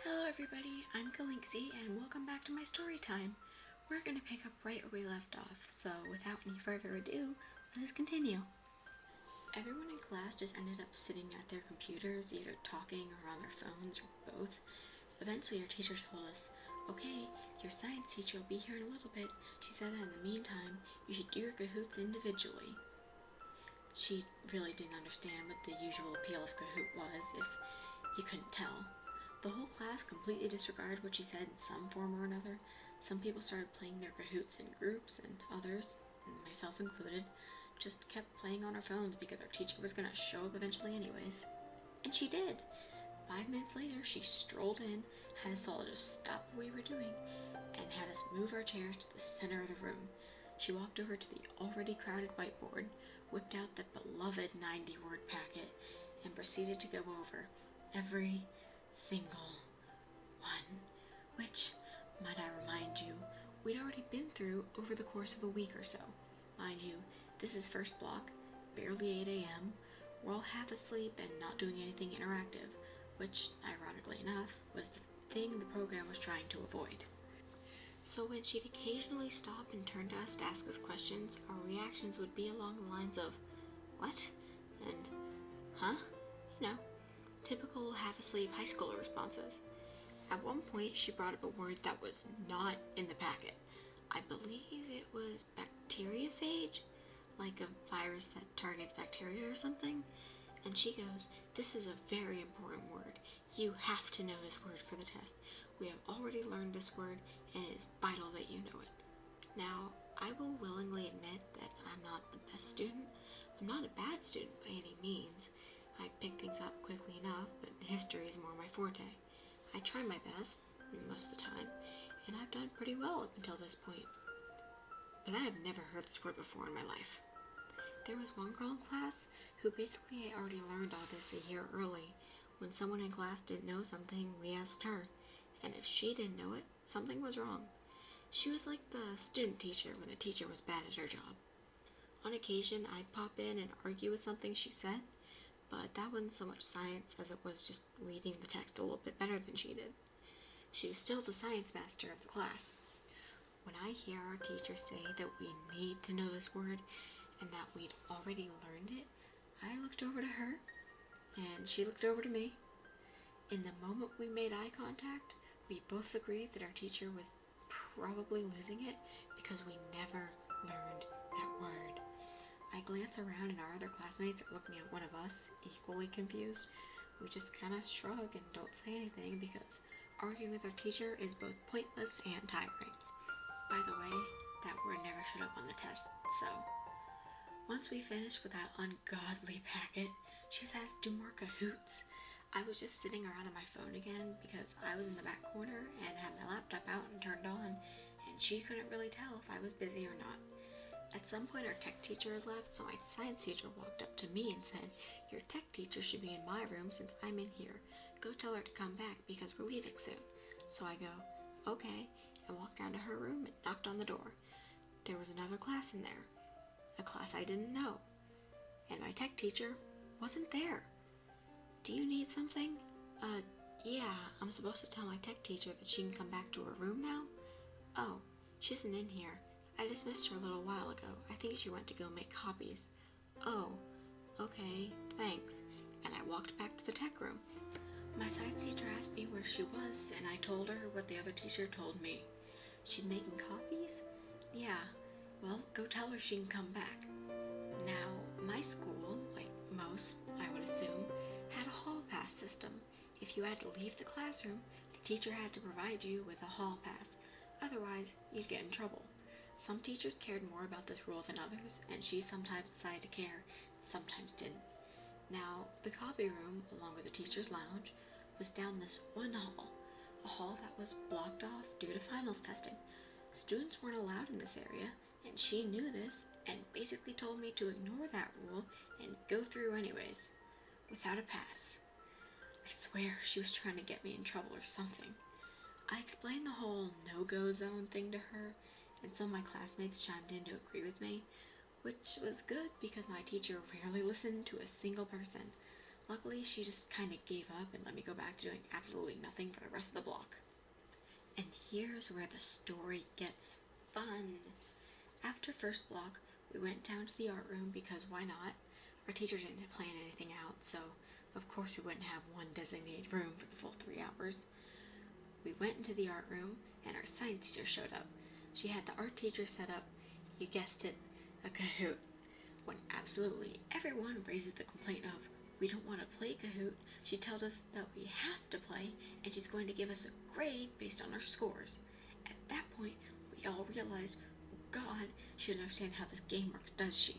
Hello everybody, I'm Kalinksy and welcome back to my story time. We're going to pick up right where we left off, so without any further ado, let us continue. Everyone in class just ended up sitting at their computers, either talking or on their phones or both. Eventually our teacher told us, okay, your science teacher will be here in a little bit. She said that in the meantime, you should do your Kahoots individually. She really didn't understand what the usual appeal of Kahoot was, if you couldn't tell. The whole class completely disregarded what she said in some form or another. Some people started playing their Kahoots in groups, and others, myself included, just kept playing on our phones because our teacher was going to show up eventually anyways. And she did! 5 minutes later, she strolled in, had us all just stop what we were doing, and had us move our chairs to the center of the room. She walked over to the already crowded whiteboard, whipped out the beloved 90-word packet, and proceeded to go over every single one, which, might I remind you, we'd already been through over the course of a week or so. Mind you, this is first block, barely 8 a.m., we're all half asleep and not doing anything interactive, which, ironically enough, was the thing the program was trying to avoid. So when she'd occasionally stop and turn to us to ask us questions, our reactions would be along the lines of, what? And, huh? You know, typical half-asleep high schooler responses. At one point, she brought up a word that was not in the packet. I believe it was bacteriophage, like a virus that targets bacteria or something. And she goes, this is a very important word. You have to know this word for the test. We have already learned this word, and it is vital that you know it. Now, I will willingly admit that I'm not the best student. I'm not a bad student by any means. I pick things up quickly enough, but history is more my forte. I try my best, most of the time, and I've done pretty well up until this point. But I have never heard this word before in my life. There was one girl in class who basically had already learned all this a year early. When someone in class didn't know something, we asked her, and if she didn't know it, something was wrong. She was like the student teacher when the teacher was bad at her job. On occasion, I'd pop in and argue with something she said, but that wasn't so much science as it was just reading the text a little bit better than she did. She was still the science master of the class. When I hear our teacher say that we need to know this word and that we'd already learned it, I looked over to her, and she looked over to me. In the moment we made eye contact, we both agreed that our teacher was probably losing it because we never learned that word. I glance around and our other classmates are looking at one of us, equally confused. We just kind of shrug and don't say anything because arguing with our teacher is both pointless and tiring. By the way, that word never showed up on the test, so once we finished with that ungodly packet, she says, do more Kahoots. I was just sitting around on my phone again because I was in the back corner and had my laptop out and turned on, and she couldn't really tell if I was busy or not. At some point our tech teacher had left, so my science teacher walked up to me and said, your tech teacher should be in my room since I'm in here. Go tell her to come back because we're leaving soon. So I go, okay, and walked down to her room and knocked on the door. There was another class in there, a class I didn't know, and my tech teacher wasn't there. Do you need something? Yeah, I'm supposed to tell my tech teacher that she can come back to her room now? Oh, she isn't in here. I dismissed her a little while ago. I think she went to go make copies. Oh, okay, thanks. And I walked back to the tech room. My science teacher asked me where she was, and I told her what the other teacher told me. She's making copies? Yeah, well, go tell her she can come back. Now, my school, like most, I would assume, had a hall pass system. If you had to leave the classroom, the teacher had to provide you with a hall pass. Otherwise, you'd get in trouble. Some teachers cared more about this rule than others, and she sometimes decided to care, sometimes didn't. Now, the copy room, along with the teacher's lounge, was down this one hall, a hall that was blocked off due to finals testing. Students weren't allowed in this area, and she knew this, and basically told me to ignore that rule and go through anyways, without a pass. I swear she was trying to get me in trouble or something. I explained the whole no-go zone thing to her, and some of my classmates chimed in to agree with me, which was good because my teacher rarely listened to a single person. Luckily, she just kind of gave up and let me go back to doing absolutely nothing for the rest of the block. And here's where the story gets fun. After first block, we went down to the art room because why not? Our teacher didn't plan anything out, so of course we wouldn't have one designated room for the full 3 hours. We went into the art room and our science teacher showed up. She had the art teacher set up, you guessed it, a Kahoot. When absolutely everyone raises the complaint of, we don't want to play Kahoot, she tells us that we have to play and she's going to give us a grade based on our scores. At that point, we all realized, oh God, she doesn't understand how this game works, does she?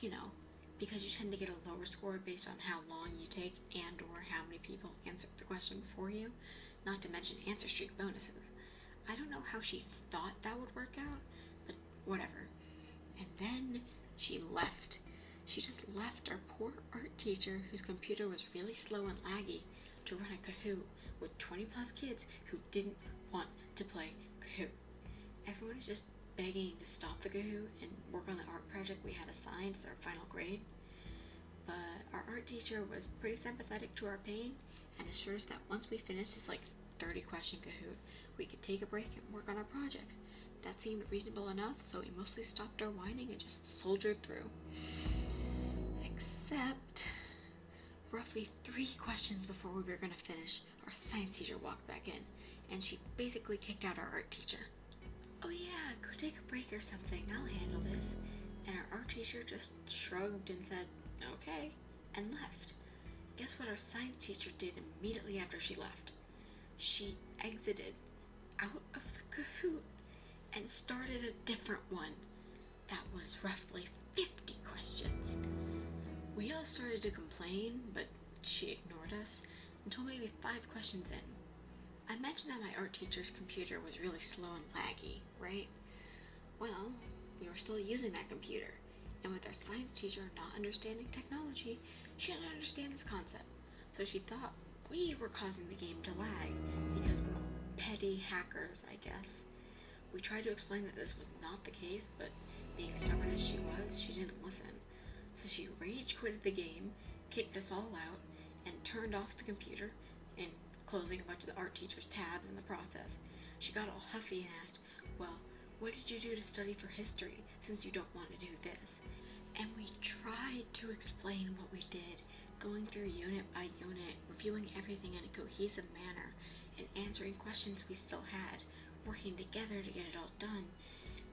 You know, because you tend to get a lower score based on how long you take and or how many people answered the question before you, not to mention answer streak bonuses. I don't know how she thought that would work out, but whatever. And then she left. She just left our poor art teacher, whose computer was really slow and laggy, to run a Kahoot with 20 plus kids who didn't want to play Kahoot. Everyone is just begging to stop the Kahoot and work on the art project we had assigned as our final grade. But our art teacher was pretty sympathetic to our pain and assured us that once we finished this 30 question Kahoot, we could take a break and work on our projects. That seemed reasonable enough, so we mostly stopped our whining and just soldiered through. Except, roughly 3 questions before we were going to finish, our science teacher walked back in, and she basically kicked out our art teacher. Oh yeah, go take a break or something, I'll handle this. And our art teacher just shrugged and said, okay, and left. Guess what our science teacher did immediately after she left? She exited out of the Kahoot and started a different one that was roughly 50 questions. We all started to complain, but she ignored us until maybe 5 questions in. I mentioned that my art teacher's computer was really slow and laggy, right? Well, we were still using that computer, and with our science teacher not understanding technology, she didn't understand this concept. So she thought we were causing the game to lag because we're petty hackers, I guess. We tried to explain that this was not the case, but being stubborn as she was, she didn't listen. So she rage quitted the game, kicked us all out, and turned off the computer, and closing a bunch of the art teacher's tabs in the process. She got all huffy and asked, well, what did you do to study for history since you don't want to do this? And we tried to explain what we did, going through unit by unit, reviewing everything in a cohesive manner, and answering questions we still had, working together to get it all done.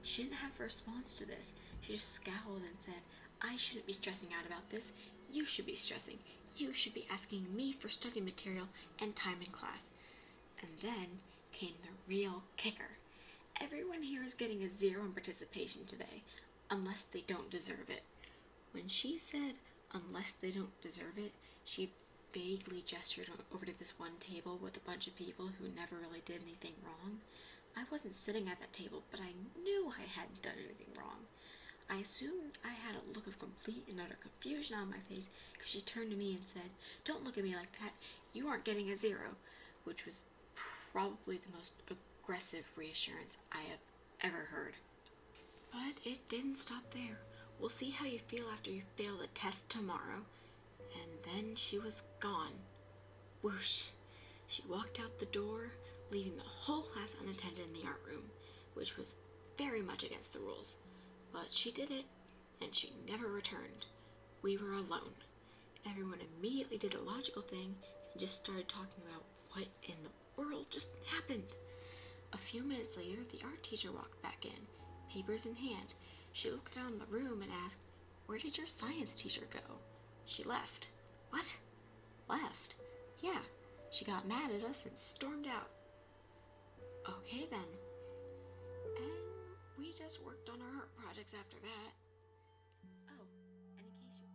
She didn't have a response to this. She just scowled and said, I shouldn't be stressing out about this. You should be stressing. You should be asking me for study material and time in class. And then came the real kicker. Everyone here is getting a 0 in participation today, unless they don't deserve it. When she said, unless they don't deserve it, she vaguely gestured over to this one table with a bunch of people who never really did anything wrong. I wasn't sitting at that table, but I knew I hadn't done anything wrong. I assumed I had a look of complete and utter confusion on my face because she turned to me and said, don't look at me like that, you aren't getting a 0, which was probably the most aggressive reassurance I have ever heard. But it didn't stop there. We'll see how you feel after you fail the test tomorrow. And then she was gone. Whoosh. She walked out the door, leaving the whole class unattended in the art room, which was very much against the rules. But she did it, and she never returned. We were alone. Everyone immediately did a logical thing and just started talking about what in the world just happened. A few minutes later, the art teacher walked back in, papers in hand. She looked around the room and asked, where did your science teacher go? She left. What? Left? Yeah. She got mad at us and stormed out. Okay then. And we just worked on our art projects after that. Oh, and in case you...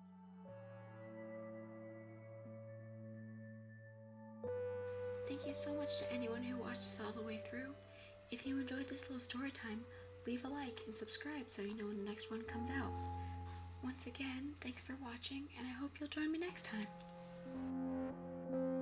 Thank you so much to anyone who watched us all the way through. If you enjoyed this little story time, leave a like and subscribe so you know when the next one comes out. Once again, thanks for watching, and I hope you'll join me next time.